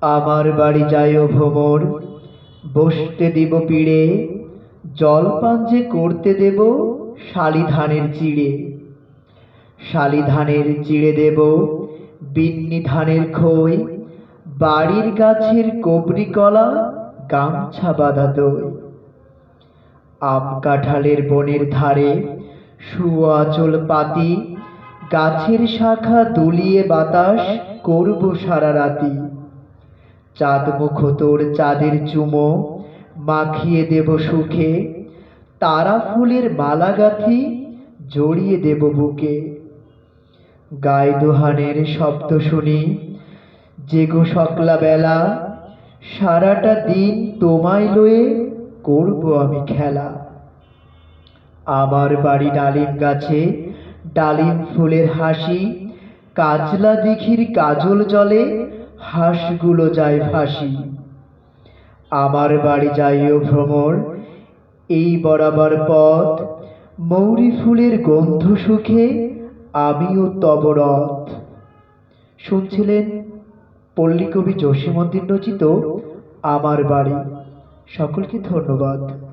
আমার বাড়ি যাইও ভ্রমর, বসতে দিব পিড়ে, জলপান যে করতে দেব শালি ধানের চিড়ে। শালি ধানের চিড়ে দেব, বিন্নি ধানের খই, বাড়ির গাছের কবরি কলা, গামছা বাঁধা দই। আম কাঁঠালের বনের ধারে শুয়া আঁচল পাতি, গাছের শাখা দুলিয়ে বাতাস করব সারা রাতি। চাঁদ মুখ তোর চাঁদের চুমো, মাখিয়ে দেব সুখে, তারা ফুলের মালা গাঁথি, জড়িয়ে দেব বুকে। গায়ে দোহানের শব্দ শুনি, জেগো সকলা বেলা, সারাটা দিন তোমায় লয়ে করব আমি খেলা। আমার বাড়ি ডালিম গাছে, ডালিম ফুলের হাসি, কাজলা দিঘির কাজল জলে হাঁসগুলো যায় ভাসি। আমার বাড়ি যাইও ভ্রমর, এই বরাবর পথ, মৌরি ফুলের গন্ধ সুখে আমিও তব রথ। শুনছিলেন পল্লীকবি জসীমউদ্দীন রচিত আমার বাড়ি। সকলকে ধন্যবাদ।